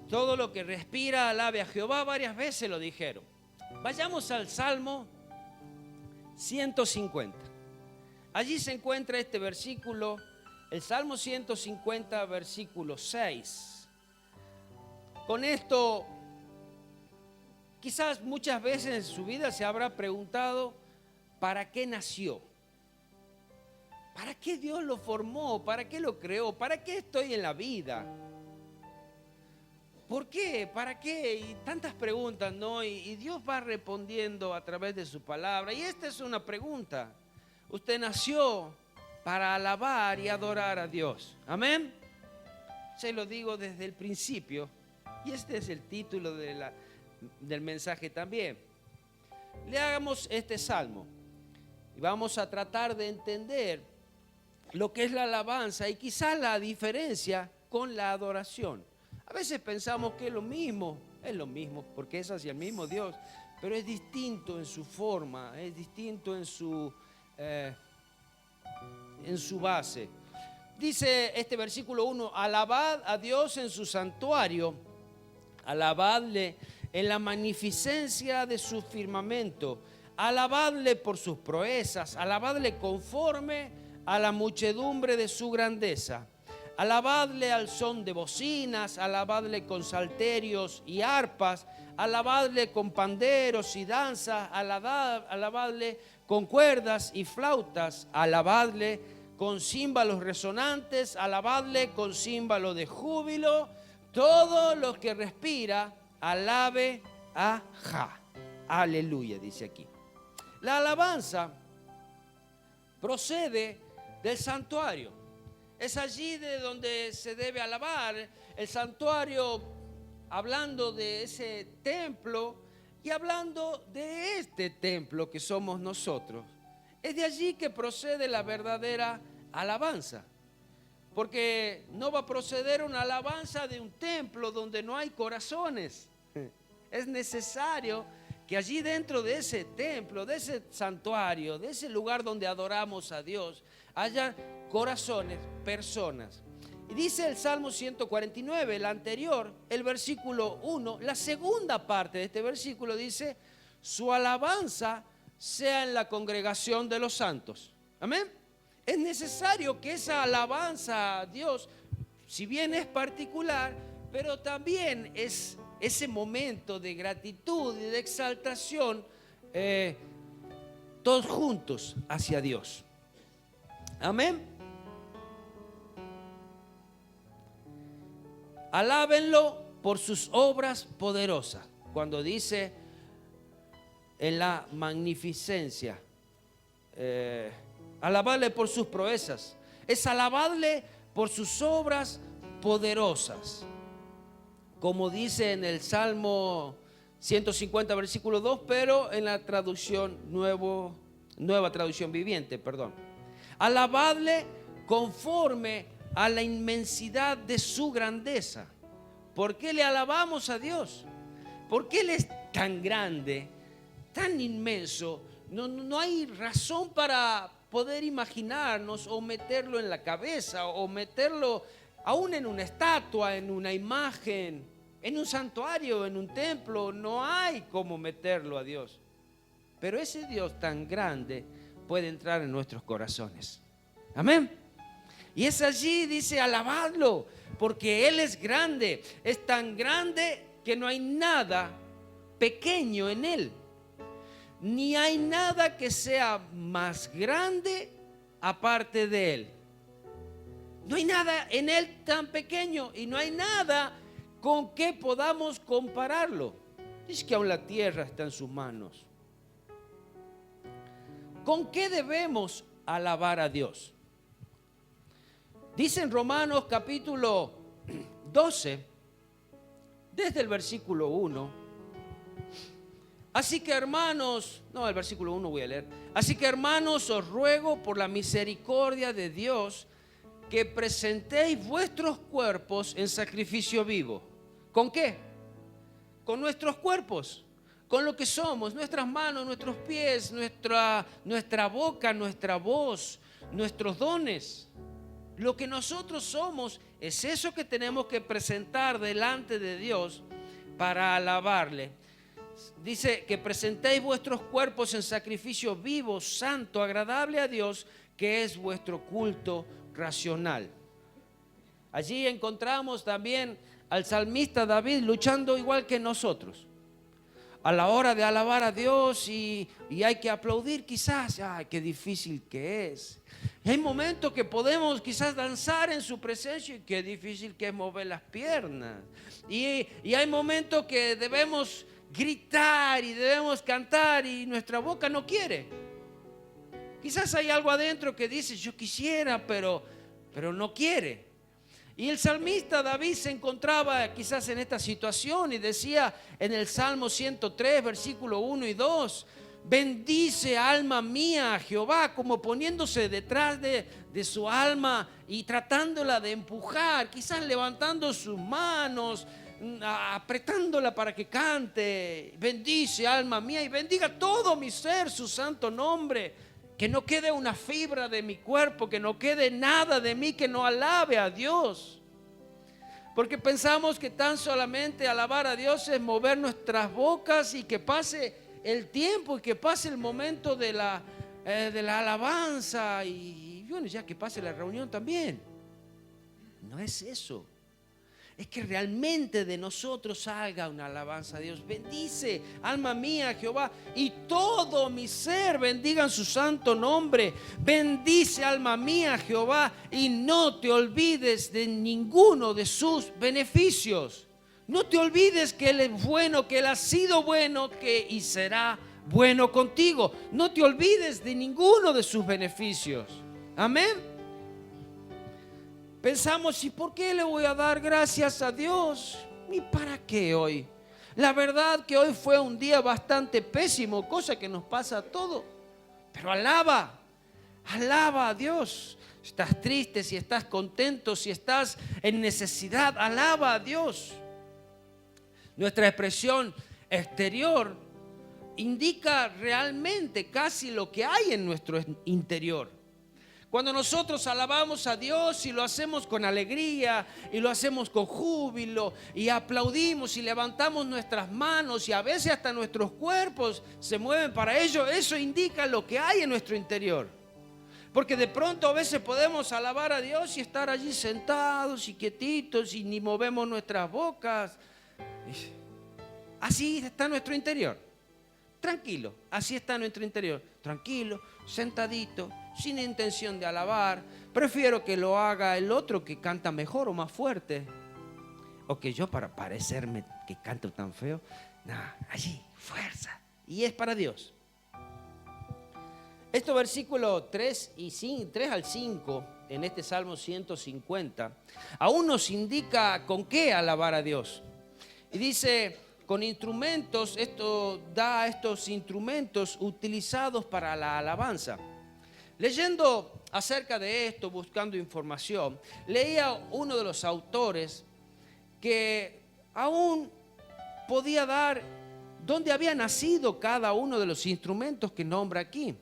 Todo lo que respira, alabe a Jehová. Varias veces lo dijeron. Vayamos al Salmo 150. Allí se encuentra este versículo, el Salmo 150, versículo 6. Con esto, quizás muchas veces en su vida se habrá preguntado, ¿para qué nació? ¿Para qué Dios lo formó? ¿Para qué lo creó? ¿Para qué estoy en la vida? ¿Por qué? ¿Para qué? Y tantas preguntas, ¿no? Y Dios va respondiendo a través de su palabra. Y esta es una pregunta. Usted nació para alabar y adorar a Dios. ¿Amén? Se lo digo desde el principio. Y este es el título del mensaje también. Le hagamos este salmo. Y vamos a tratar de entender lo que es la alabanza y quizás la diferencia con la adoración. A veces pensamos que es lo mismo porque es hacia el mismo Dios, pero es distinto en su forma, es distinto en su base. Dice este versículo 1, alabad a Dios en su santuario, alabadle en la magnificencia de su firmamento, alabadle por sus proezas, alabadle conforme a la muchedumbre de su grandeza. Alabadle al son de bocinas, alabadle con salterios y arpas, alabadle con panderos y danzas, alabadle con cuerdas y flautas, alabadle con címbalos resonantes, alabadle con címbalo de júbilo. Todo lo que respira, alabe a Jah. Aleluya, dice aquí. La alabanza procede del santuario. Es allí de donde se debe alabar. El santuario, hablando de ese templo y hablando de este templo que somos nosotros. Es de allí que procede la verdadera alabanza. Porque no va a proceder una alabanza de un templo donde no hay corazones. Es necesario que allí dentro de ese templo, de ese santuario, de ese lugar donde adoramos a Dios, haya corazones, personas. Y dice el Salmo 149, el anterior, el versículo 1, la segunda parte de este versículo dice, su alabanza sea en la congregación de los santos. Amén. Es necesario que esa alabanza a Dios, si bien es particular, pero también es ese momento de gratitud y de exaltación, todos juntos hacia Dios. Amén. Alábenlo por sus obras poderosas. Cuando dice en la magnificencia, alabarle por sus proezas, es alabarle por sus obras poderosas. Como dice en el Salmo 150, versículo 2, pero en la traducción nueva traducción viviente, perdón. Alabadle conforme a la inmensidad de su grandeza. ¿Por qué le alabamos a Dios? Porque Él es tan grande, tan inmenso. No hay razón para poder imaginarnos o meterlo en la cabeza o meterlo aún en una estatua, en una imagen, en un santuario, en un templo. No hay cómo meterlo a Dios. Pero ese Dios tan grande puede entrar en nuestros corazones. Amén. Y es allí, dice, alabadlo, porque Él es grande. Es tan grande que no hay nada pequeño en Él. Ni hay nada que sea más grande aparte de Él. No hay nada en Él tan pequeño y no hay nada con que podamos compararlo. Es que aún la tierra está en sus manos. ¿Con qué debemos alabar a Dios? Dice en Romanos capítulo 12, desde el versículo 1. Así que hermanos, el versículo 1 voy a leer. Así que hermanos, os ruego por la misericordia de Dios que presentéis vuestros cuerpos en sacrificio vivo. ¿Con qué? Con nuestros cuerpos, con lo que somos, nuestras manos, nuestros pies, nuestra boca, nuestra voz, nuestros dones. Lo que nosotros somos es eso que tenemos que presentar delante de Dios para alabarle. Dice que presentéis vuestros cuerpos en sacrificio vivo, santo, agradable a Dios, que es vuestro culto racional. Allí encontramos también al salmista David luchando igual que nosotros. A la hora de alabar a Dios y hay que aplaudir quizás, ¡ay, qué difícil que es! Y hay momentos que podemos quizás danzar en su presencia y qué difícil que es mover las piernas. Y hay momentos que debemos gritar y debemos cantar y nuestra boca no quiere. Quizás hay algo adentro que dice, yo quisiera, pero no quiere. Y el salmista David se encontraba quizás en esta situación y decía en el Salmo 103, versículo 1 y 2, bendice alma mía a Jehová, como poniéndose detrás de su alma y tratándola de empujar, quizás levantando sus manos, apretándola para que cante. Bendice alma mía y bendiga todo mi ser su santo nombre. Que no quede una fibra de mi cuerpo, que no quede nada de mí que no alabe a Dios. Porque pensamos que tan solamente alabar a Dios es mover nuestras bocas y que pase el tiempo y que pase el momento de la alabanza y bueno, ya que pase la reunión también. No es eso. Es que realmente de nosotros salga una alabanza a Dios. Bendice, alma mía, Jehová, y todo mi ser bendigan su santo nombre. Bendice, alma mía, Jehová, y no te olvides de ninguno de sus beneficios. No te olvides que Él es bueno, que Él ha sido bueno, y será bueno contigo. No te olvides de ninguno de sus beneficios. Amén. Pensamos, ¿y por qué le voy a dar gracias a Dios? ¿Y para qué hoy? La verdad que hoy fue un día bastante pésimo, cosa que nos pasa a todos. Pero alaba a Dios. Si estás triste, si estás contento, si estás en necesidad, alaba a Dios. Nuestra expresión exterior indica realmente casi lo que hay en nuestro interior. Cuando nosotros alabamos a Dios y lo hacemos con alegría y lo hacemos con júbilo y aplaudimos y levantamos nuestras manos y a veces hasta nuestros cuerpos se mueven para ello, eso indica lo que hay en nuestro interior. Porque de pronto a veces podemos alabar a Dios y estar allí sentados y quietitos y ni movemos nuestras bocas. Así está nuestro interior. Tranquilo, así está nuestro interior. Tranquilo, sentadito, sin intención de alabar. Prefiero que lo haga el otro que canta mejor o más fuerte. O que yo para parecerme que canto tan feo. No, allí, fuerza. Y es para Dios. Estos versículos 3 al 5 en este Salmo 150 aún nos indica con qué alabar a Dios. Y dice, con instrumentos, esto da estos instrumentos utilizados para la alabanza. Leyendo acerca de esto, buscando información, leía uno de los autores que aún podía dar dónde había nacido cada uno de los instrumentos que nombra aquí.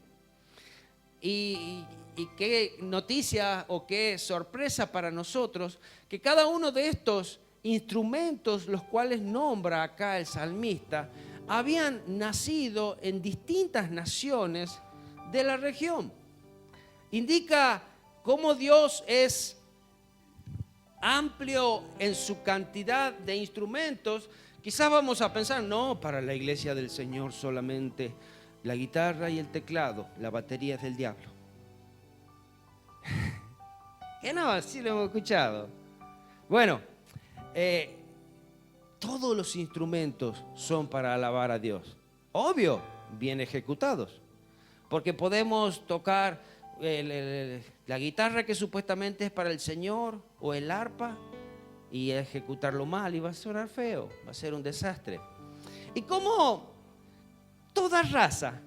Y qué noticia o qué sorpresa para nosotros que cada uno de estos instrumentos, los cuales nombra acá el salmista, habían nacido en distintas naciones de la región. Indica cómo Dios es amplio en su cantidad de instrumentos. Quizás vamos a pensar, no, para la iglesia del Señor solamente la guitarra y el teclado, la batería es del diablo. Que no, sí lo hemos escuchado. Bueno, todos los instrumentos son para alabar a Dios. Obvio, bien ejecutados. Porque podemos tocar la guitarra que supuestamente es para el Señor o el arpa y ejecutarlo mal y va a sonar feo, va a ser un desastre. Y como toda raza,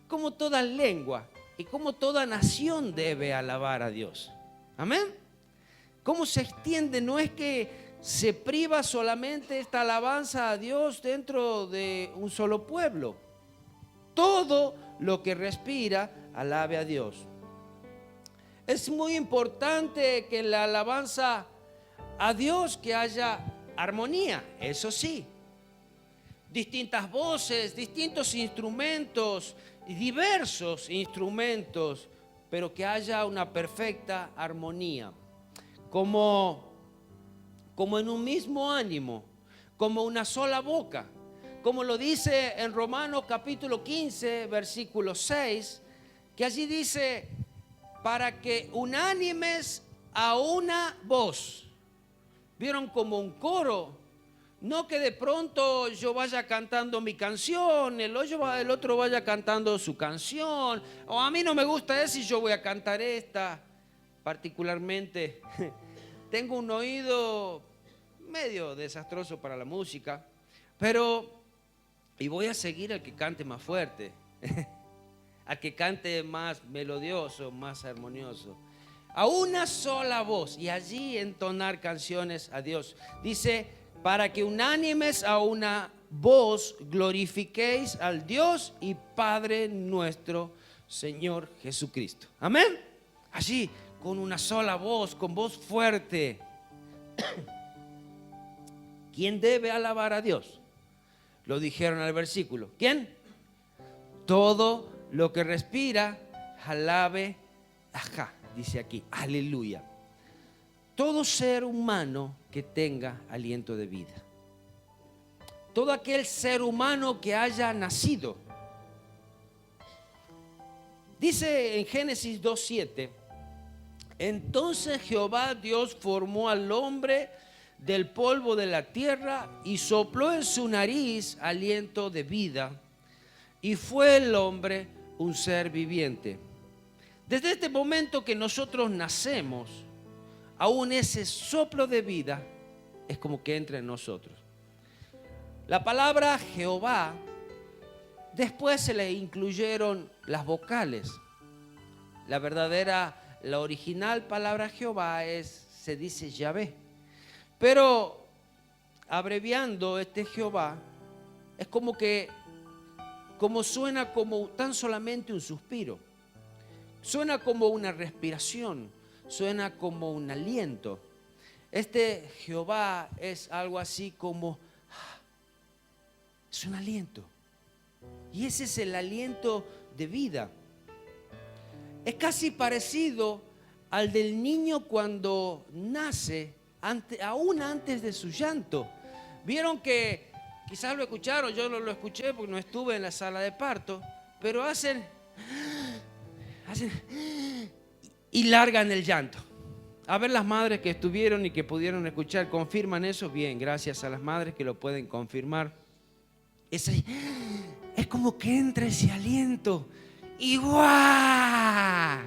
como toda lengua y como toda nación debe alabar a Dios. Amén. ¿Cómo se extiende? No es que se priva solamente esta alabanza a Dios dentro de un solo pueblo. Todo lo que respira, alabe a Dios. Es muy importante que en la alabanza a Dios que haya armonía, eso sí. Distintas voces, distintos instrumentos, diversos instrumentos, pero que haya una perfecta armonía. Como en un mismo ánimo, como una sola boca. Como lo dice en Romanos capítulo 15, versículo 6, que allí dice, para que unánimes a una voz. ¿Vieron como un coro? No que de pronto yo vaya cantando mi canción, el otro vaya cantando su canción, o a mí no me gusta esa y yo voy a cantar esta. Particularmente, tengo un oído medio desastroso para la música, y voy a seguir al que cante más fuerte, al que cante más melodioso, más armonioso. A una sola voz y allí entonar canciones a Dios. Dice, para que unánimes a una voz glorifiquéis al Dios y Padre nuestro Señor Jesucristo. Amén. Allí, con una sola voz, con voz fuerte. ¿Quién debe alabar a Dios? Lo dijeron al versículo. ¿Quién? Todo lo que respira, alabe, ajá, dice aquí, aleluya. Todo ser humano que tenga aliento de vida. Todo aquel ser humano que haya nacido. Dice en Génesis 2:7, entonces Jehová Dios formó al hombre del polvo de la tierra y sopló en su nariz aliento de vida, y fue el hombre un ser viviente. Desde este momento que nosotros nacemos, aún ese soplo de vida es como que entra en nosotros. La palabra Jehová, después se le incluyeron las vocales. La original palabra Jehová se dice Yahvé. Pero abreviando este Jehová, es como suena como tan solamente un suspiro. Suena como una respiración, suena como un aliento. Este Jehová es algo así como, es un aliento. Y ese es el aliento de vida. Es casi parecido al del niño cuando nace, aún antes de su llanto. Vieron que, quizás lo escucharon, yo no lo escuché porque no estuve en la sala de parto, pero hacen y largan el llanto. A ver, las madres que estuvieron y que pudieron escuchar, ¿confirman eso? Bien, gracias a las madres que lo pueden confirmar. Es como que entra ese aliento y ¡guau!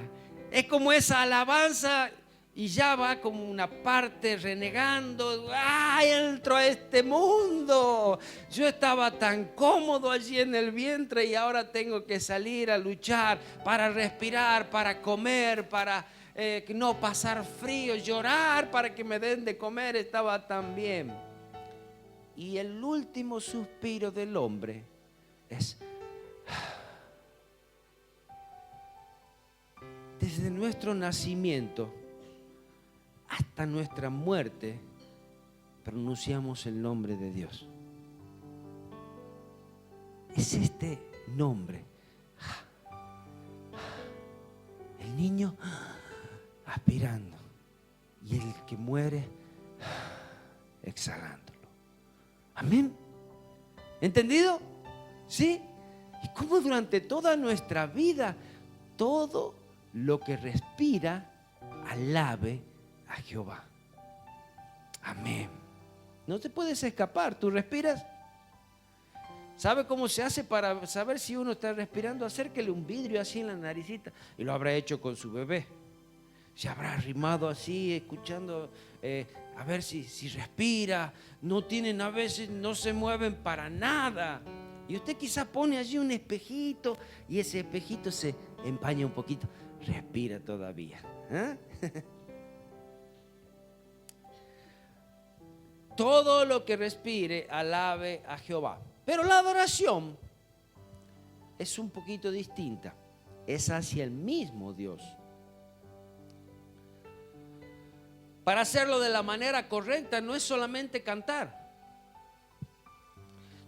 Es como esa alabanza y ya va como una parte renegando. ¡Ay, entro a este mundo! Yo estaba tan cómodo allí en el vientre y ahora tengo que salir a luchar para respirar, para comer, para no pasar frío, llorar para que me den de comer. Estaba tan bien. Y el último suspiro del hombre es: desde nuestro nacimiento hasta nuestra muerte, pronunciamos el nombre de Dios. Es este nombre. El niño aspirando y el que muere exhalándolo. Amén. ¿Entendido? ¿Sí? Y cómo durante toda nuestra vida, todo lo que respira, alabe a Jehová. Amén. No te puedes escapar. ¿Tú respiras? ¿Sabe cómo se hace para saber si uno está respirando? Acérquele un vidrio así en la naricita. Y lo habrá hecho con su bebé. Se habrá arrimado así, escuchando a ver si respira. No tienen, a veces no se mueven para nada. Y usted quizás pone allí un espejito y ese espejito se empaña un poquito. Respira todavía. ¿Eh? Todo lo que respire, alabe a Jehová. Pero la adoración es un poquito distinta. Es hacia el mismo Dios. para hacerlo de la manera correcta no es solamente cantar.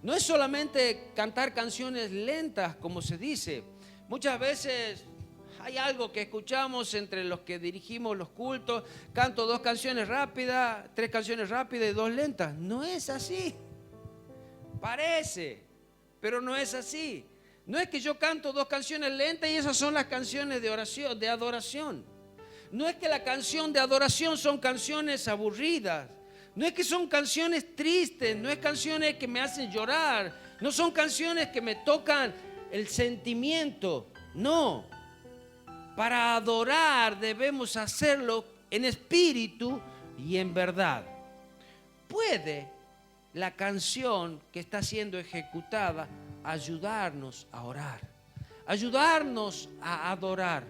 No es solamente cantar canciones lentas, como se dice. Muchas veces hay algo que escuchamos entre los que dirigimos los cultos. Canto 2 canciones rápidas, 3 canciones rápidas y 2 lentas. No es así. Parece, pero no es así. No es que yo canto 2 canciones lentas y esas son las canciones de oración, de adoración. No es que la canción de adoración son canciones aburridas. No es que son canciones tristes, no es canciones que me hacen llorar, no son canciones que me tocan el sentimiento. No, para adorar debemos hacerlo en espíritu y en verdad. ¿Puede la canción que está siendo ejecutada ayudarnos a orar, ayudarnos a adorar?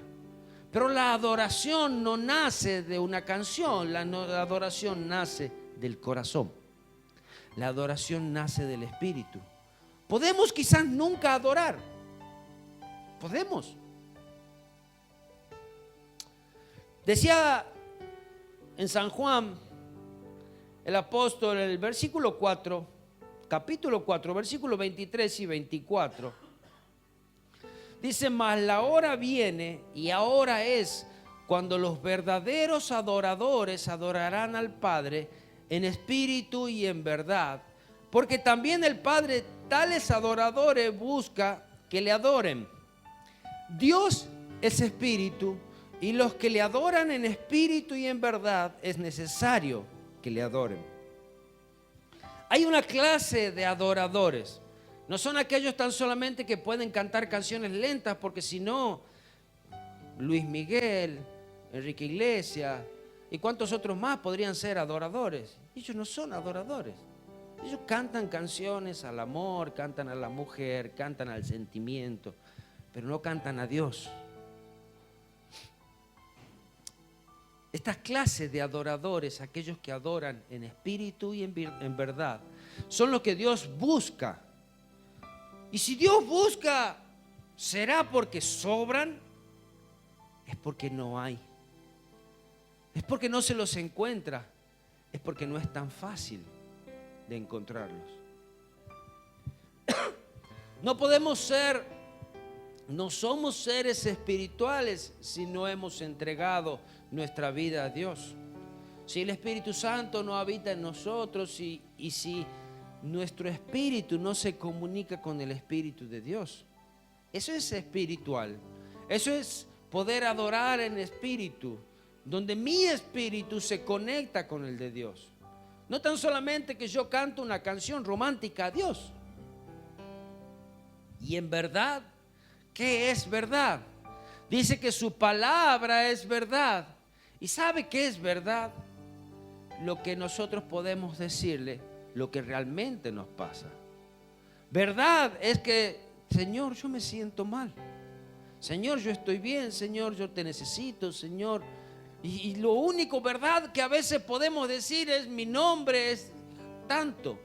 Pero la adoración no nace de una canción, la adoración nace del corazón. La adoración nace del espíritu. Podemos quizás nunca adorar. Podemos. Decía en San Juan el apóstol en el versículo 4, capítulo 4, versículos 23 y 24. Dice: mas la hora viene y ahora es cuando los verdaderos adoradores adorarán al Padre en espíritu y en verdad, porque también el Padre tales adoradores busca que le adoren. Dios es espíritu y los que le adoran en espíritu y en verdad es necesario que le adoren. Hay una clase de adoradores. No son aquellos tan solamente que pueden cantar canciones lentas, porque si no, Luis Miguel, Enrique Iglesias y cuántos otros más podrían ser adoradores. Ellos no son adoradores. Ellos cantan canciones al amor, cantan a la mujer, cantan al sentimiento, pero no cantan a Dios. Estas clases de adoradores, aquellos que adoran en espíritu y en verdad, son los que Dios busca. Y si Dios busca, ¿será porque sobran? Es porque no hay. Es porque no se los encuentra. Es porque no es tan fácil de encontrarlos. No somos seres espirituales si no hemos entregado nuestra vida a Dios. Si el Espíritu Santo no habita en nosotros y si nuestro espíritu no se comunica con el Espíritu de Dios, eso es espiritual. Eso es poder adorar en espíritu, donde mi espíritu se conecta con el de Dios. No tan solamente que yo canto una canción romántica a Dios. Y en verdad, ¿qué es verdad? Dice que su palabra es verdad. ¿Y sabe qué es verdad? Lo que nosotros podemos decirle, lo que realmente nos pasa. Verdad es que, Señor, yo me siento mal. Señor, yo estoy bien. Señor, yo te necesito, Señor. Y lo único verdad que a veces podemos decir es: mi nombre es tanto.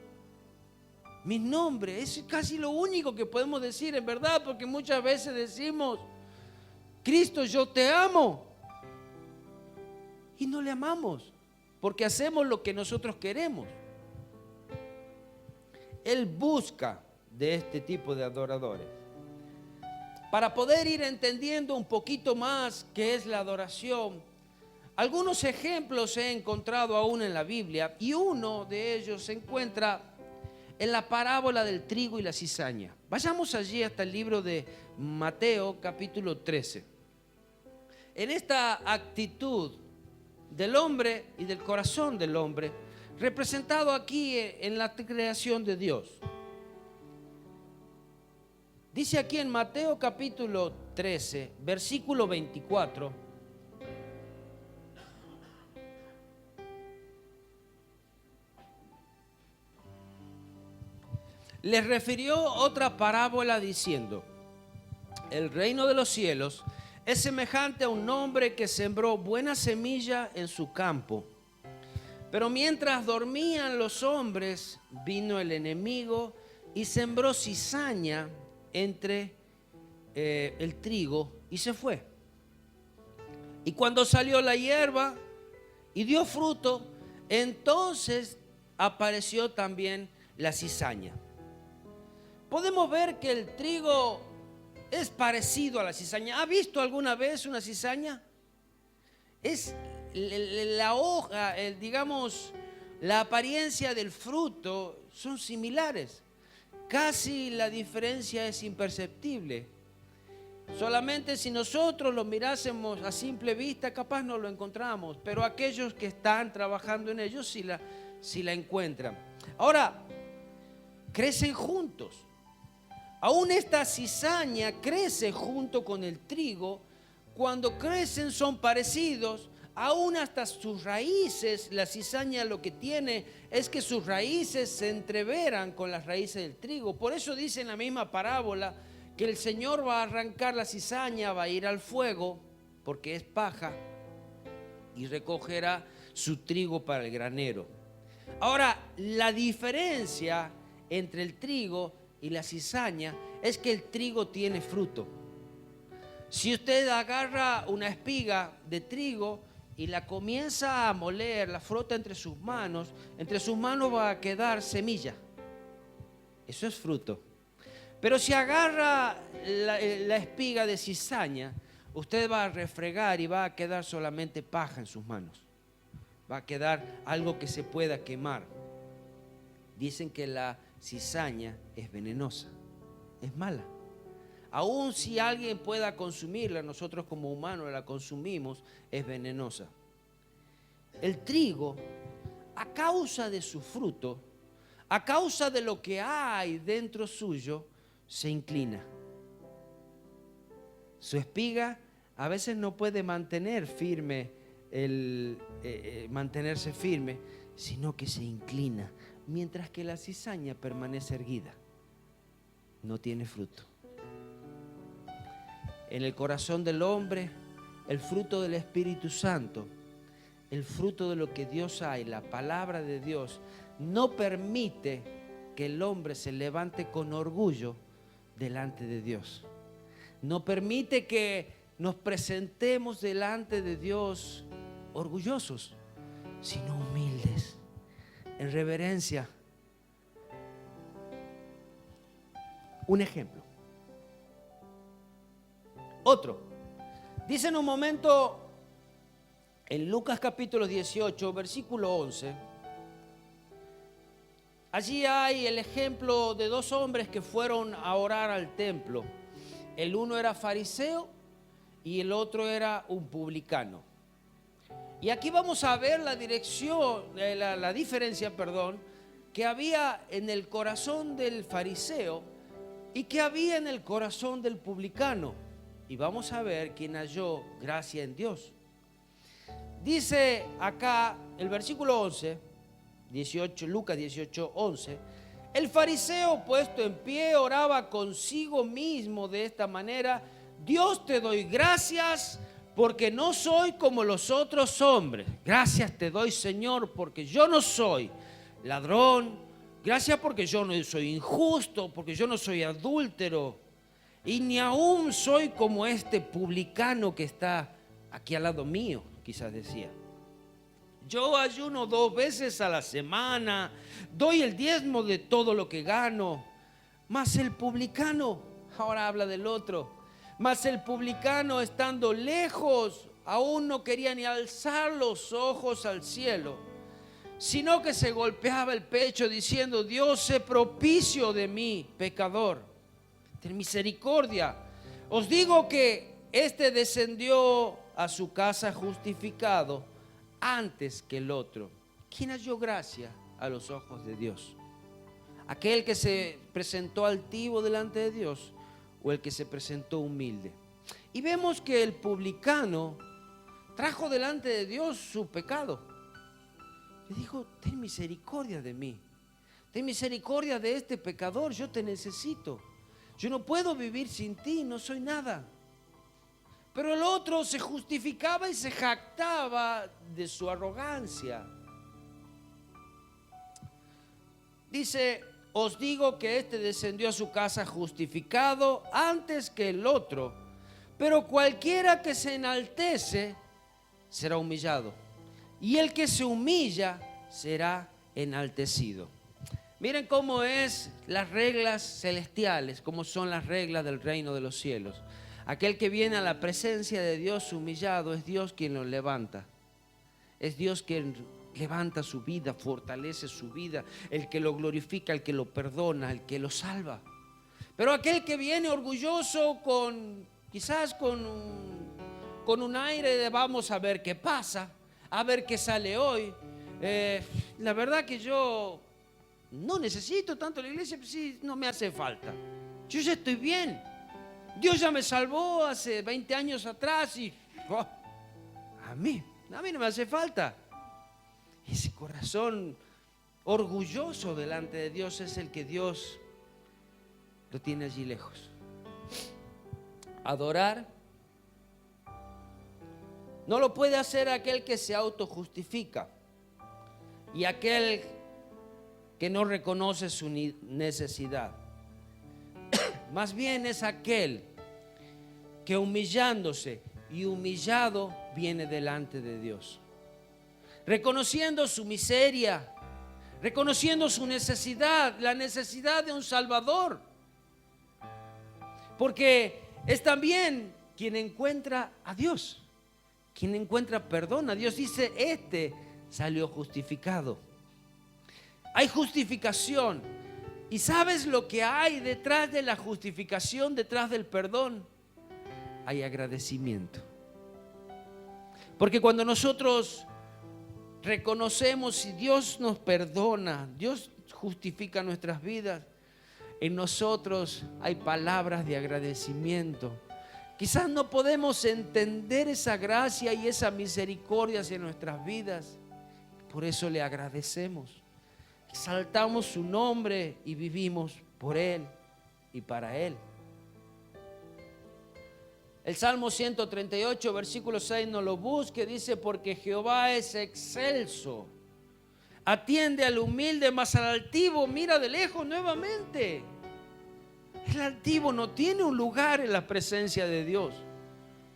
Mi nombre es casi lo único que podemos decir en verdad, porque muchas veces decimos: Cristo, yo te amo. Y no le amamos, porque hacemos lo que nosotros queremos. Él busca de este tipo de adoradores. Para poder ir entendiendo un poquito más qué es la adoración, algunos ejemplos he encontrado aún en la Biblia, y uno de ellos se encuentra en la parábola del trigo y la cizaña. Vayamos allí hasta el libro de Mateo, capítulo 13. En esta actitud del hombre y del corazón del hombre, representado aquí en la creación de Dios. Dice aquí en Mateo capítulo 13, versículo 24. Les refirió otra parábola diciendo: el reino de los cielos es semejante a un hombre que sembró buena semilla en su campo. Pero mientras dormían los hombres, vino el enemigo y sembró cizaña entre el trigo y se fue. Y cuando salió la hierba y dio fruto, entonces apareció también la cizaña. Podemos ver que el trigo es parecido a la cizaña. ¿Ha visto alguna vez una cizaña? Es la hoja, digamos, la apariencia del fruto son similares. Casi la diferencia es imperceptible. Solamente si nosotros lo mirásemos a simple vista, capaz no lo encontramos, pero aquellos que están trabajando en ello sí la encuentran. Ahora, crecen juntos. Aún esta cizaña crece junto con el trigo. Cuando crecen son parecidos. Aún hasta sus raíces, la cizaña lo que tiene es que sus raíces se entreveran con las raíces del trigo. Por eso dice en la misma parábola que el Señor va a arrancar la cizaña, va a ir al fuego, porque es paja, y recogerá su trigo para el granero. Ahora, la diferencia entre el trigo y la cizaña es que el trigo tiene fruto. Si usted agarra una espiga de trigo y la comienza a moler, la frota entre sus manos va a quedar semilla. Eso es fruto. Pero si agarra la espiga de cizaña, usted va a refregar y va a quedar solamente paja en sus manos. Va a quedar algo que se pueda quemar. Dicen que la cizaña es venenosa, es mala. Aún si alguien pueda consumirla, nosotros como humanos la consumimos, es venenosa. El trigo, a causa de su fruto, a causa de lo que hay dentro suyo, se inclina. Su espiga a veces no puede mantenerse firme, sino que se inclina, mientras que la cizaña permanece erguida. No tiene fruto. En el corazón del hombre, el fruto del Espíritu Santo, el fruto de lo que Dios hay, la palabra de Dios, no permite que el hombre se levante con orgullo delante de Dios. No permite que nos presentemos delante de Dios orgullosos, sino humildes, en reverencia. Un ejemplo. Otro. Dice en un momento en Lucas capítulo 18, versículo 11. Allí hay el ejemplo de dos hombres que fueron a orar al templo. El uno era fariseo y el otro era un publicano. Y aquí vamos a ver la diferencia que había en el corazón del fariseo y que había en el corazón del publicano. Y vamos a ver quién halló gracia en Dios. Dice acá el versículo 11, Lucas 18, 11. El fariseo puesto en pie oraba consigo mismo de esta manera: Dios, te doy gracias porque no soy como los otros hombres. Gracias te doy, Señor, porque yo no soy ladrón. Gracias porque yo no soy injusto, porque yo no soy adúltero. Y ni aún soy como este publicano que está aquí al lado mío, quizás decía. Yo ayuno 2 veces a la semana, doy el diezmo de todo lo que gano. Mas el publicano, ahora habla del otro, mas el publicano, estando lejos, aún no quería ni alzar los ojos al cielo, sino que se golpeaba el pecho diciendo: Dios, sé propicio de mí, pecador. Ten misericordia. Os digo que este descendió a su casa justificado antes que el otro. ¿Quién halló gracia a los ojos de Dios? ¿Aquel que se presentó altivo delante de Dios o el que se presentó humilde? Y vemos que el publicano trajo delante de Dios su pecado. Le dijo: ten misericordia de mí, ten misericordia de este pecador, yo te necesito. Yo no puedo vivir sin ti, no soy nada. Pero el otro se justificaba y se jactaba de su arrogancia. Dice: os digo que este descendió a su casa justificado antes que el otro, pero cualquiera que se enaltece será humillado, y el que se humilla será enaltecido. Miren cómo es las reglas celestiales, cómo son las reglas del reino de los cielos. Aquel que viene a la presencia de Dios humillado, es Dios quien lo levanta. Es Dios quien levanta su vida, fortalece su vida, el que lo glorifica, el que lo perdona, el que lo salva. Pero aquel que viene orgulloso quizás con un aire de vamos a ver qué pasa, a ver qué sale hoy. La verdad que yo no necesito tanto la iglesia, pues sí, no me hace falta. Yo ya estoy bien. Dios ya me salvó hace 20 años atrás y a mí no me hace falta. Ese corazón orgulloso delante de Dios es el que Dios lo tiene allí lejos. Adorar no lo puede hacer aquel que se autojustifica y aquel que no reconoce su necesidad. Más bien es aquel que humillándose y humillado viene delante de Dios, reconociendo su miseria, reconociendo su necesidad, la necesidad de un Salvador. Porque es también quien encuentra a Dios, quien encuentra perdón a Dios. Dice, este salió justificado. Hay justificación. ¿Y sabes lo que hay detrás de la justificación, detrás del perdón? Hay agradecimiento. Porque cuando nosotros reconocemos y Dios nos perdona, Dios justifica nuestras vidas, en nosotros hay palabras de agradecimiento. Quizás no podemos entender esa gracia y esa misericordia hacia nuestras vidas. Por eso le agradecemos. Exaltamos su nombre y vivimos por Él y para Él. El Salmo 138, versículo 6, no lo busque, dice, porque Jehová es excelso. Atiende al humilde, mas al altivo mira de lejos nuevamente. El altivo no tiene un lugar en la presencia de Dios,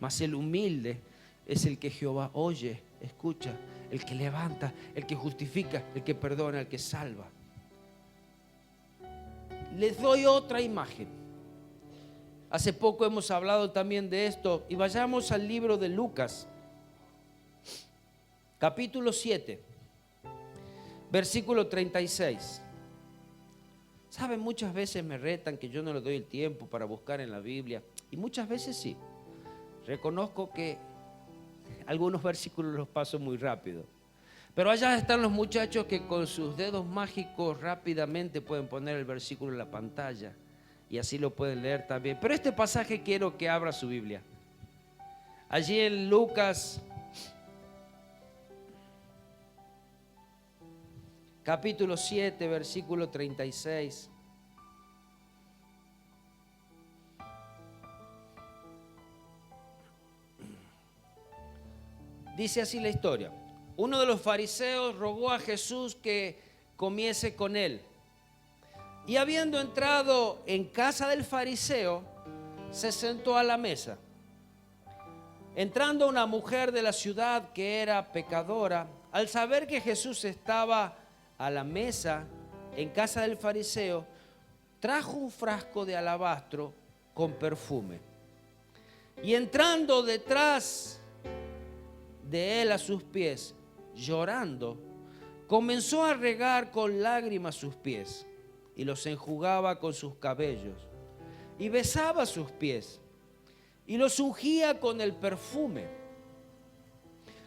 mas el humilde es el que Jehová oye, escucha, el que levanta, el que justifica, el que perdona, el que salva. Les doy otra imagen. Hace poco hemos hablado también de esto y vayamos al libro de Lucas, capítulo 7, versículo 36. Saben, muchas veces me retan que yo no le doy el tiempo para buscar en la Biblia y muchas veces sí. Reconozco que algunos versículos los paso muy rápido. Pero allá están los muchachos que con sus dedos mágicos rápidamente pueden poner el versículo en la pantalla y así lo pueden leer también. Pero este pasaje quiero que abra su Biblia. Allí en Lucas, capítulo 7, versículo 36. Dice así la historia. Uno de los fariseos rogó a Jesús que comiese con él. Y habiendo entrado en casa del fariseo, se sentó a la mesa. Entrando una mujer de la ciudad que era pecadora, al saber que Jesús estaba a la mesa en casa del fariseo, trajo un frasco de alabastro con perfume. Y entrando detrás de él a sus pies, llorando, comenzó a regar con lágrimas sus pies y los enjugaba con sus cabellos y besaba sus pies y los ungía con el perfume.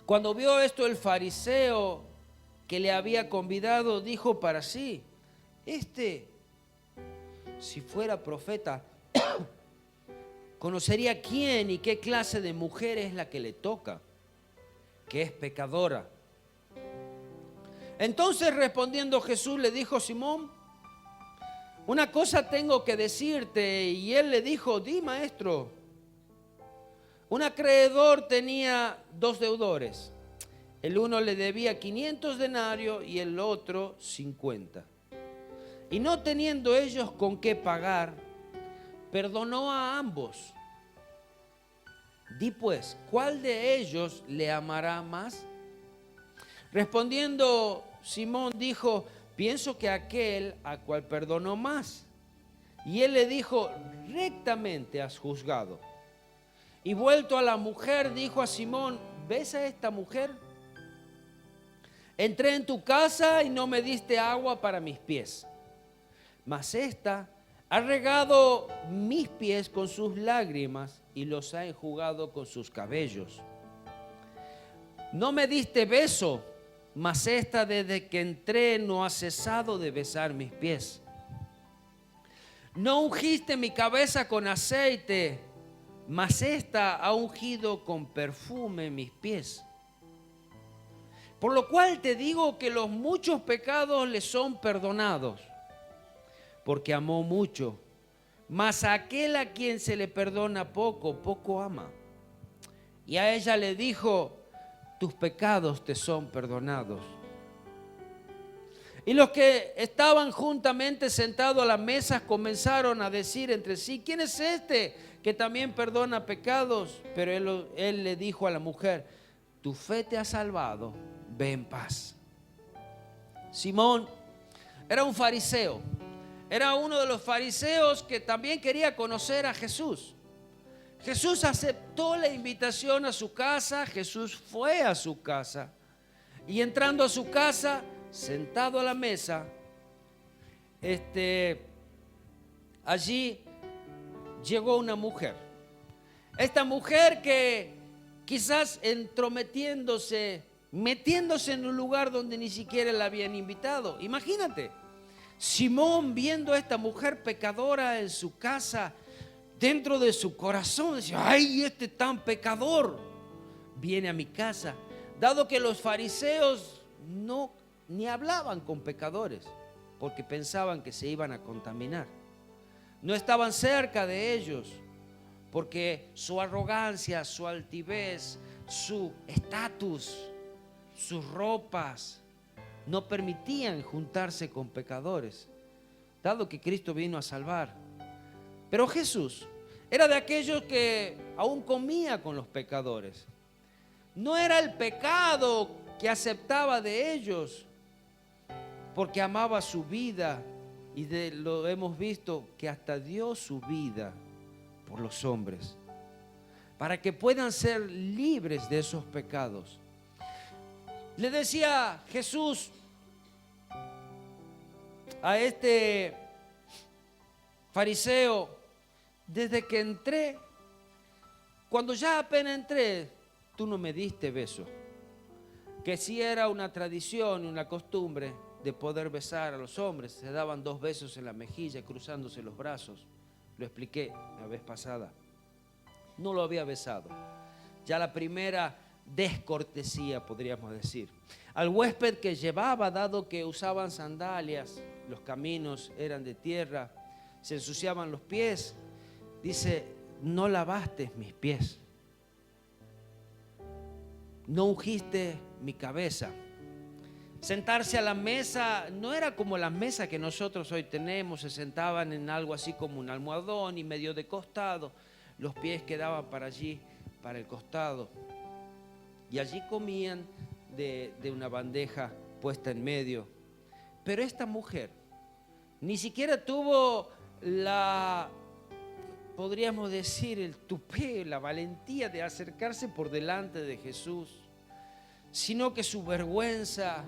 Cuando vio esto el fariseo que le había convidado, dijo para sí, si fuera profeta, conocería quién y qué clase de mujer es la que le toca, que es pecadora. Entonces respondiendo Jesús le dijo, Simón, una cosa tengo que decirte. Y él le dijo, di, maestro. Un acreedor tenía 2 deudores. El uno le debía 500 denarios y el otro 50. Y no teniendo ellos con qué pagar, perdonó a ambos. Di pues, ¿cuál de ellos le amará más? Respondiendo, Simón dijo: pienso que aquel a cual perdonó más. Y él le dijo: rectamente has juzgado. Y vuelto a la mujer, dijo a Simón: ¿ves a esta mujer? Entré en tu casa y no me diste agua para mis pies, mas esta ha regado mis pies con sus lágrimas y los ha enjugado con sus cabellos. No me diste beso, mas esta desde que entré no ha cesado de besar mis pies. No ungiste mi cabeza con aceite, mas esta ha ungido con perfume mis pies. Por lo cual te digo que los muchos pecados le son perdonados, porque amó mucho. Mas a aquel a quien se le perdona poco, poco ama. Y a ella le dijo: tus pecados te son perdonados. Y los que estaban juntamente sentados a la mesa comenzaron a decir entre sí: ¿quién es este que también perdona pecados? Pero él le dijo a la mujer: tu fe te ha salvado, ve en paz. Simón era un fariseo. Era uno de los fariseos que también quería conocer a Jesús. Jesús aceptó la invitación a su casa. Jesús fue a su casa. Y entrando a su casa, sentado a la mesa, allí llegó una mujer. Esta mujer que quizás metiéndose en un lugar donde ni siquiera la habían invitado. Imagínate, Simón viendo a esta mujer pecadora en su casa, dentro de su corazón decía: ¡ay, este tan pecador viene a mi casa! Dado que los fariseos ni hablaban con pecadores, porque pensaban que se iban a contaminar. No estaban cerca de ellos, porque su arrogancia, su altivez, su estatus, sus ropas no permitían juntarse con pecadores, dado que Cristo vino a salvar. Pero Jesús era de aquellos que aún comía con los pecadores. No era el pecado que aceptaba de ellos, porque amaba su vida, y lo hemos visto que hasta dio su vida por los hombres, para que puedan ser libres de esos pecados. Le decía Jesús a este fariseo: desde que entré, cuando ya apenas entré, tú no me diste beso. Que si era una tradición, una costumbre de poder besar a los hombres, se daban 2 besos en la mejilla cruzándose los brazos. Lo expliqué la vez pasada. No lo había besado. Ya la primera descortesía, podríamos decir. Al huésped que llevaba, dado que usaban sandalias, los caminos eran de tierra, se ensuciaban los pies, dice: no lavaste mis pies, no ungiste mi cabeza. Sentarse a la mesa no era como la mesa que nosotros hoy tenemos. Se sentaban en algo así como un almohadón y medio de costado. Los pies quedaban para allí, para el costado. Y allí comían de una bandeja puesta en medio. Pero esta mujer ni siquiera tuvo podríamos decir, el tupé, la valentía de acercarse por delante de Jesús, sino que su vergüenza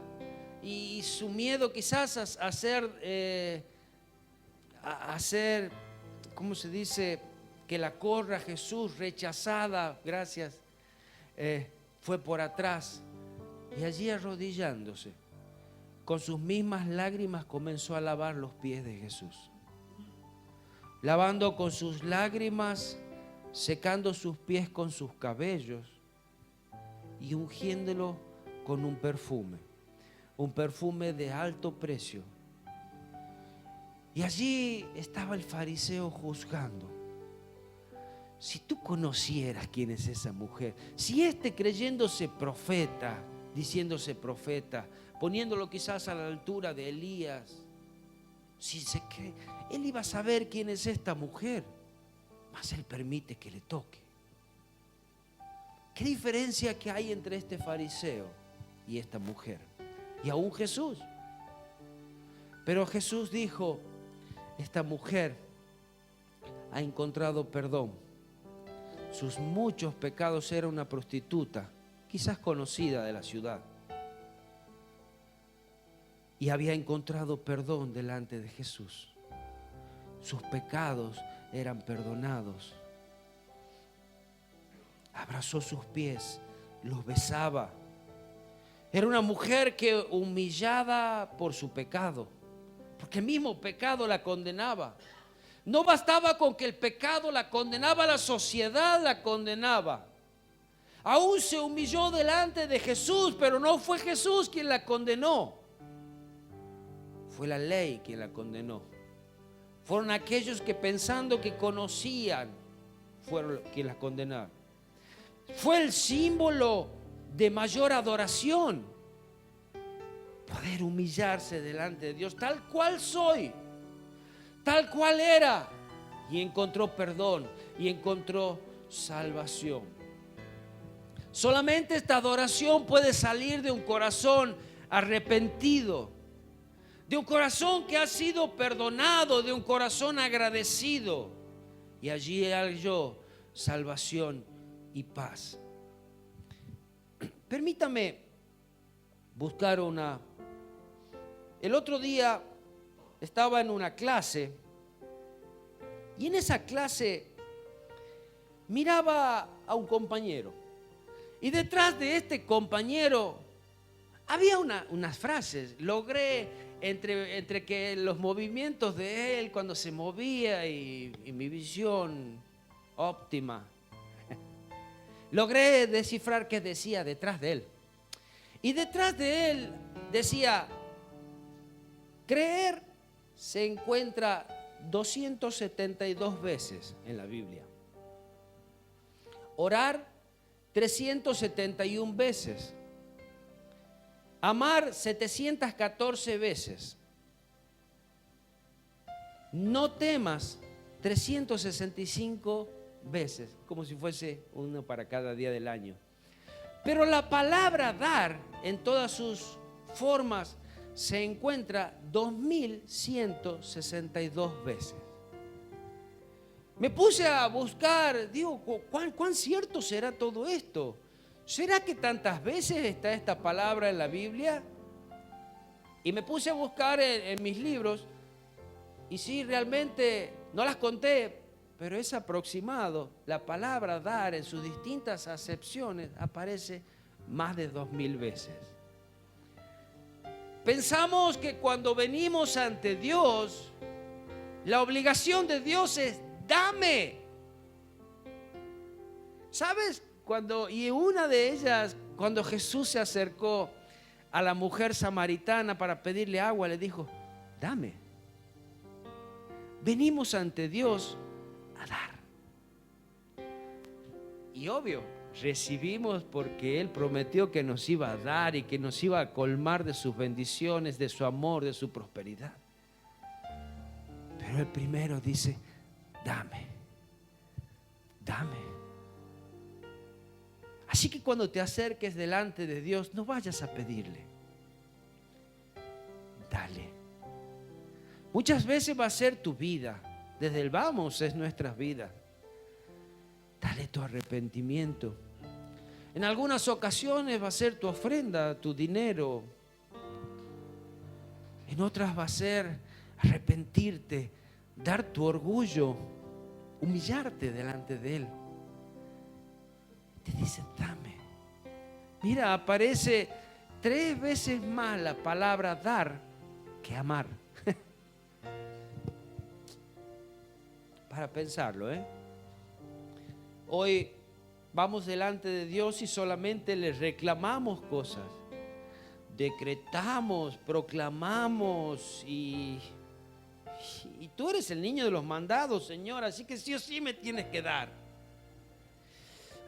y su miedo quizás a ser, ¿cómo se dice?, que la corra Jesús, rechazada, gracias, fue por atrás. Y allí arrodillándose, con sus mismas lágrimas comenzó a lavar los pies de Jesús. Lavando con sus lágrimas, secando sus pies con sus cabellos y ungiéndolo con un perfume de alto precio. Y allí estaba el fariseo juzgando. Si tú conocieras quién es esa mujer, si creyéndose profeta, diciéndose profeta, poniéndolo quizás a la altura de Elías, si se cree, él iba a saber quién es esta mujer, mas él permite que le toque. ¿Qué diferencia que hay entre este fariseo y esta mujer, y aún Jesús. Pero Jesús dijo, esta mujer ha encontrado perdón. Sus muchos pecados, era una prostituta, quizás conocida de la ciudad, y había encontrado perdón delante de Jesús. Sus pecados eran perdonados. Abrazó sus pies, los besaba. Era una mujer que, humillada por su pecado, porque el mismo pecado la condenaba. No bastaba con que el pecado la condenaba, la sociedad la condenaba. Aún se humilló delante de Jesús, pero no fue Jesús quien la condenó. Fue la ley quien la condenó. Fueron aquellos que, pensando que conocían, fueron quienes la condenaron. Fue el símbolo de mayor adoración, poder humillarse delante de Dios, tal cual soy, tal cual era, y encontró perdón y encontró salvación. Solamente esta adoración puede salir de un corazón arrepentido, de un corazón que ha sido perdonado, de un corazón agradecido, y allí halló salvación y paz. Permítame buscar el otro día estaba en una clase, y en esa clase miraba a un compañero, y detrás de este compañero había unas frases. Logré entre que los movimientos de él cuando se movía y mi visión óptima, logré descifrar qué decía detrás de él. Y detrás de él decía: creer se encuentra 272 veces en la Biblia. Orar 371 veces. Amar 714 veces. No temas 365 veces, como si fuese uno para cada día del año. Pero la palabra dar en todas sus formas se encuentra 2162 veces. Me puse a buscar, digo, ¿cuán cierto será todo esto? ¿Será que tantas veces está esta palabra en la Biblia? Y me puse a buscar en mis libros, y sí, realmente no las conté, pero es aproximado. La palabra dar en sus distintas acepciones aparece más de 2000 veces. Pensamos que cuando venimos ante Dios, la obligación de Dios es: dame. ¿Sabes? Y una de ellas, cuando Jesús se acercó a la mujer samaritana para pedirle agua, le dijo: dame. Venimos ante Dios a dar. Y obvio, recibimos porque Él prometió que nos iba a dar y que nos iba a colmar de sus bendiciones, de su amor, de su prosperidad. Pero el primero dice: dame, dame. Así que cuando te acerques delante de Dios, no vayas a pedirle, dale. Muchas veces va a ser tu vida, desde el vamos es nuestras vidas. Dale tu arrepentimiento. En algunas ocasiones va a ser tu ofrenda, tu dinero. En otras va a ser arrepentirte, dar tu orgullo, humillarte delante de Él. Te dice: dame. Mira, aparece 3 veces más la palabra dar que amar. Para pensarlo, Hoy vamos delante de Dios y solamente le reclamamos cosas. Decretamos, proclamamos y tú eres el niño de los mandados, Señor, así que sí o sí me tienes que dar.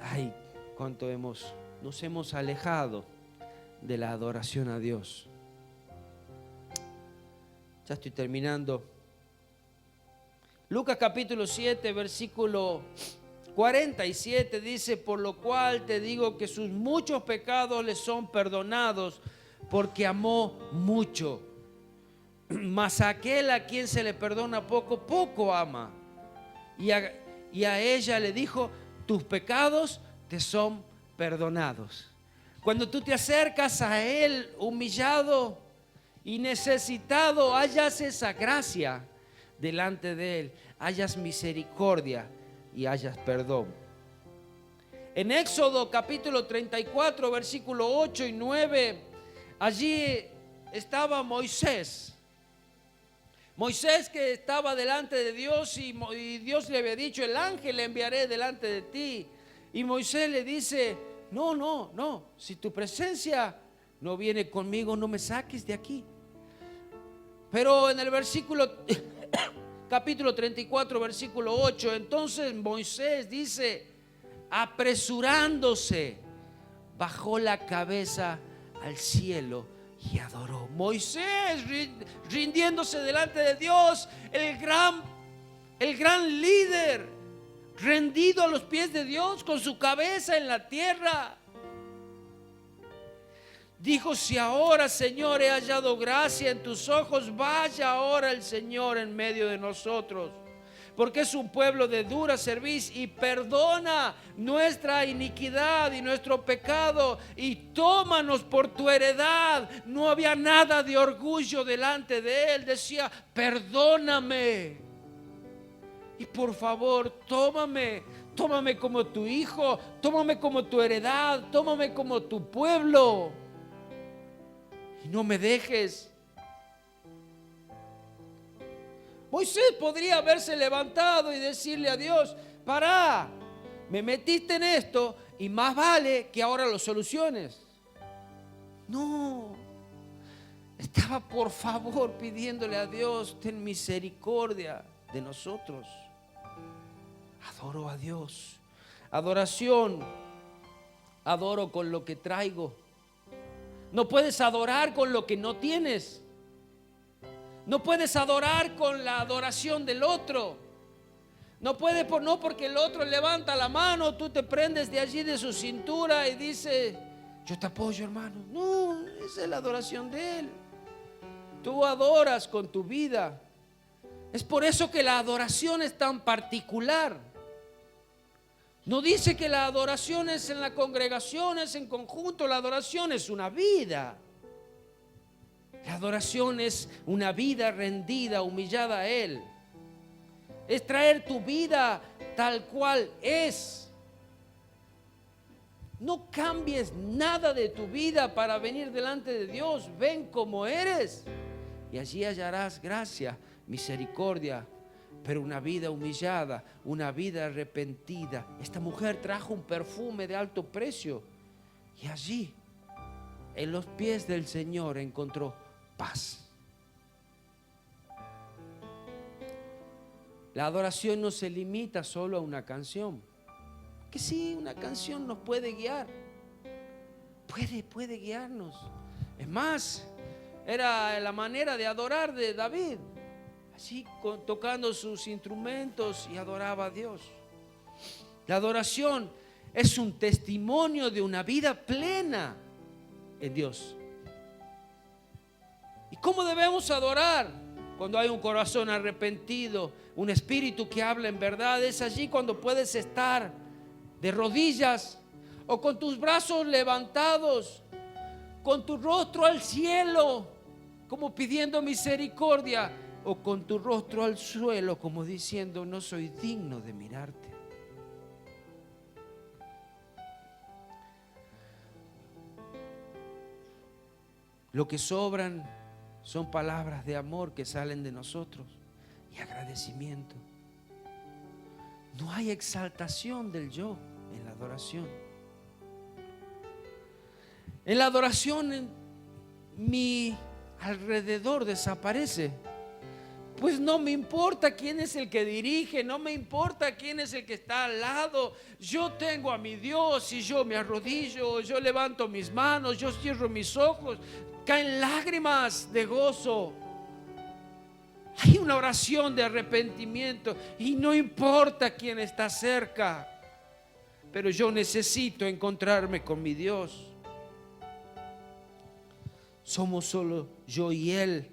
Ay, cuánto nos hemos alejado de la adoración a Dios. Ya estoy terminando. Lucas capítulo 7, versículo 47 dice: por lo cual te digo que sus muchos pecados le son perdonados, porque amó mucho. Mas aquel a quien se le perdona poco, poco ama. Y a ella le dijo: tus pecados te son perdonados. Cuando tú te acercas a Él humillado y necesitado, hallas esa gracia delante de Él, hallas misericordia y hallas perdón. En Éxodo capítulo 34, versículo 8 y 9, allí estaba Moisés. Moisés, que estaba delante de Dios, y Dios le había dicho: el ángel le enviaré delante de ti. Y Moisés le dice: no, si tu presencia no viene conmigo, no me saques de aquí. Pero en el capítulo 34, versículo 8, entonces Moisés dice: apresurándose, bajó la cabeza al cielo y adoró. Moisés rindiéndose delante de Dios, el gran líder, rendido a los pies de Dios, con su cabeza en la tierra. Dijo: si ahora, Señor, he hallado gracia en tus ojos, vaya ahora el Señor en medio de nosotros, porque es un pueblo de dura cerviz, y perdona nuestra iniquidad y nuestro pecado, y tómanos por tu heredad. No había nada de orgullo delante de él. Decía: perdóname, y por favor, tómame como tu hijo, tómame como tu heredad, tómame como tu pueblo, y no me dejes. Moisés podría haberse levantado y decirle a Dios: pará, me metiste en esto y más vale que ahora lo soluciones. No, estaba por favor pidiéndole a Dios: ten misericordia de nosotros. Adoro a Dios. Adoración: adoro con lo que traigo. No puedes adorar con lo que no tienes. No puedes adorar con la adoración del otro. No puedes, no porque el otro levanta la mano, tú te prendes de allí de su cintura y dices: yo te apoyo, hermano. No, esa es la adoración de él. Tú adoras con tu vida. Es por eso que la adoración es tan particular. No dice que la adoración es en la congregación, es en conjunto. La adoración es una vida. La adoración es una vida rendida, humillada a Él. Es traer tu vida tal cual es. No cambies nada de tu vida para venir delante de Dios. Ven como eres y allí hallarás gracia, misericordia, pero una vida humillada, una vida arrepentida. Esta mujer trajo un perfume de alto precio y allí, en los pies del Señor, encontró paz. La adoración no se limita solo a una canción. Que sí, una canción nos puede guiar, puede guiarnos. Es más, era la manera de adorar de David, así tocando sus instrumentos, y adoraba a Dios. La adoración es un testimonio de una vida plena en Dios. ¿Y cómo debemos adorar? Cuando hay un corazón arrepentido, un espíritu que habla en verdad. Es allí cuando puedes estar de rodillas o con tus brazos levantados, con tu rostro al cielo, como pidiendo misericordia, o con tu rostro al suelo, como diciendo: no soy digno de mirarte. Lo que sobran son palabras de amor que salen de nosotros y agradecimiento. No hay exaltación del yo en la adoración. En la adoración, mi alrededor desaparece. Pues no me importa quién es el que dirige, no me importa quién es el que está al lado. Yo tengo a mi Dios y yo me arrodillo, yo levanto mis manos, yo cierro mis ojos. Caen lágrimas de gozo. Hay una oración de arrepentimiento y no importa quién está cerca. pero yo necesito encontrarme con mi Dios. Somos solo yo y Él.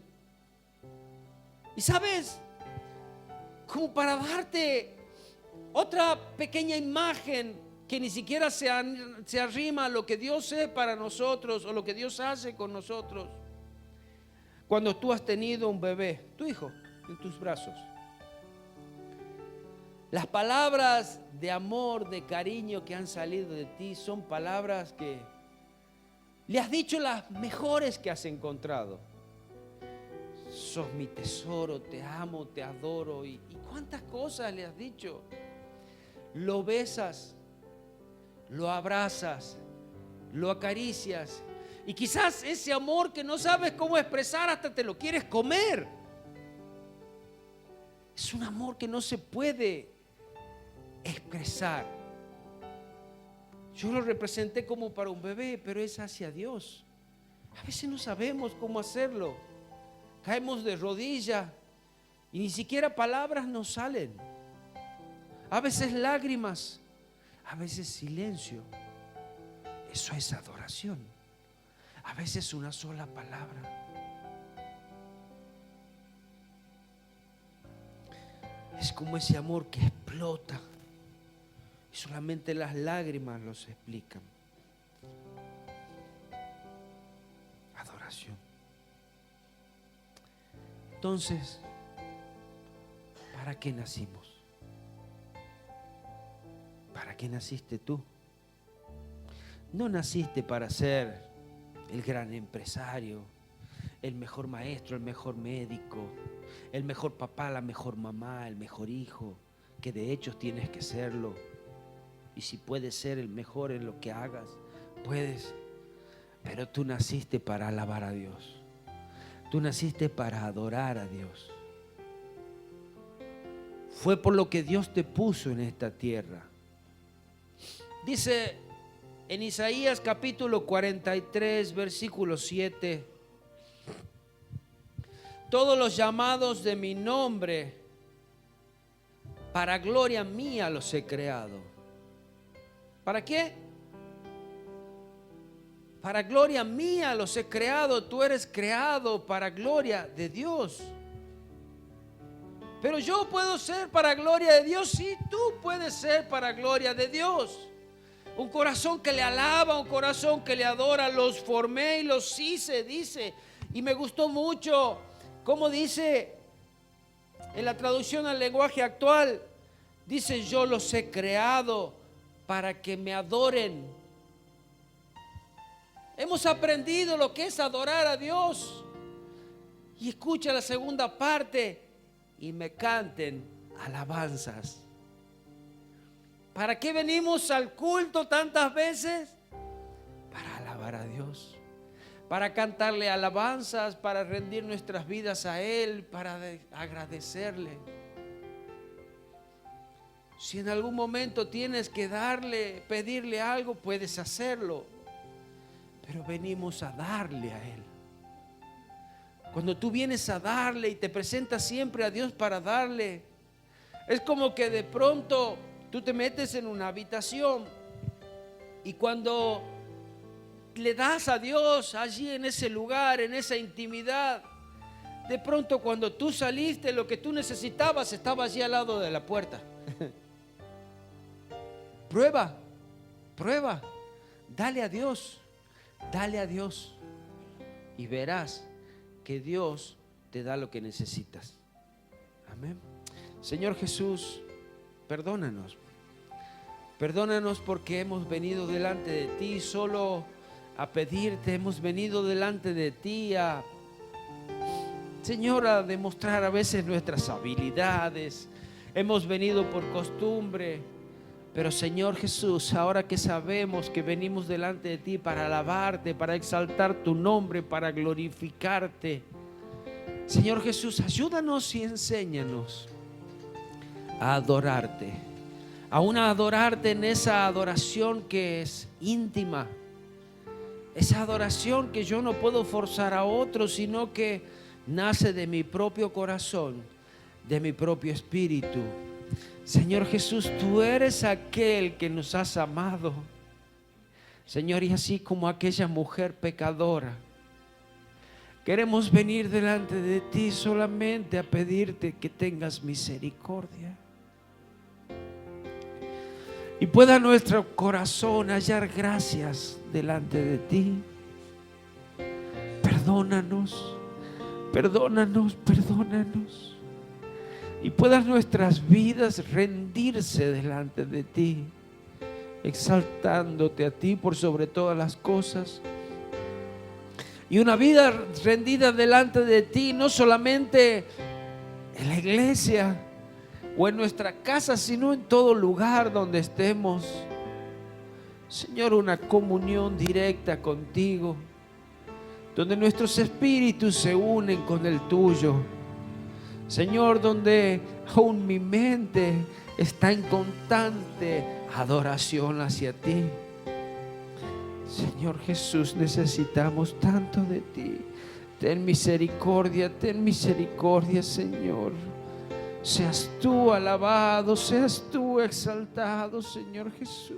Y sabes, como para darte otra pequeña imagen que ni siquiera se arrima a lo que Dios es para nosotros o lo que Dios hace con nosotros. Cuando tú has tenido un bebé, tu hijo, en tus brazos, las palabras de amor, de cariño que han salido de ti son palabras que le has dicho las mejores que has encontrado. Sos mi tesoro, te amo, te adoro. ¿Y cuántas cosas le has dicho? Lo besas, lo abrazas, lo acaricias. Y quizás ese amor que no sabes cómo expresar, hasta te lo quieres comer. Es un amor que no se puede expresar. Yo lo representé como para un bebé, pero es hacia Dios. A veces no sabemos cómo hacerlo. Caemos de rodillas y ni siquiera palabras nos salen. A veces lágrimas, a veces silencio. Eso es adoración. A veces una sola palabra. Es como ese amor que explota y solamente las lágrimas los explican. Adoración. Entonces, ¿para qué nacimos? ¿Para qué naciste tú? No naciste para ser el gran empresario, el mejor maestro, el mejor médico, el mejor papá, la mejor mamá, el mejor hijo, que de hecho tienes que serlo. Y si puedes ser el mejor en lo que hagas, puedes. Pero tú naciste para alabar a Dios. Tú naciste para adorar a Dios. Fue por lo que Dios te puso en esta tierra. Dice en Isaías capítulo 43, versículo 7: todos los llamados de mi nombre, para gloria mía los he creado. ¿Para qué? Para gloria mía los he creado. Tú eres creado para gloria de Dios. Pero yo puedo ser para gloria de Dios. Sí, tú puedes ser para gloria de Dios. Un corazón que le alaba, un corazón que le adora. Los formé y los hice, dice. Y me gustó mucho como dice en la traducción al lenguaje actual. Dice: yo los he creado para que me adoren. Hemos aprendido lo que es adorar a Dios. Y escucha la segunda parte: y me canten alabanzas. ¿Para qué venimos al culto tantas veces? Para alabar a Dios, para cantarle alabanzas, para rendir nuestras vidas a Él, para agradecerle. Si en algún momento tienes que pedirle algo, puedes hacerlo. Pero venimos a darle a Él. Cuando tú vienes a darle y te presentas siempre a Dios para darle, es como que de pronto tú te metes en una habitación y cuando le das a Dios allí en ese lugar, en esa intimidad, de pronto cuando tú saliste, lo que tú necesitabas estaba allí al lado de la puerta. Prueba, dale a Dios y verás que Dios te da lo que necesitas. Amén. Señor Jesús, perdónanos porque hemos venido delante de ti solo a pedirte, hemos venido delante de ti Señor, a demostrar a veces nuestras habilidades, hemos venido por costumbre. Pero Señor Jesús, ahora que sabemos que venimos delante de ti para alabarte, para exaltar tu nombre, para glorificarte, Señor Jesús, ayúdanos y enséñanos a adorarte, aún a adorarte en esa adoración que es íntima, esa adoración que yo no puedo forzar a otros, sino que nace de mi propio corazón, de mi propio espíritu. Señor Jesús, tú eres aquel que nos has amado. Señor, y así como aquella mujer pecadora, queremos venir delante de ti solamente a pedirte que tengas misericordia. Y pueda nuestro corazón hallar gracias delante de ti. Perdónanos, perdónanos, perdónanos. Y puedan nuestras vidas rendirse delante de ti, exaltándote a ti por sobre todas las cosas. Y una vida rendida delante de ti, no solamente en la iglesia o en nuestra casa, sino en todo lugar donde estemos. Señor, una comunión directa contigo, donde nuestros espíritus se unen con el tuyo. Señor, donde aún mi mente está en constante adoración hacia ti. Señor Jesús, necesitamos tanto de ti. Ten misericordia, Señor. Seas tú alabado, seas tú exaltado, Señor Jesús.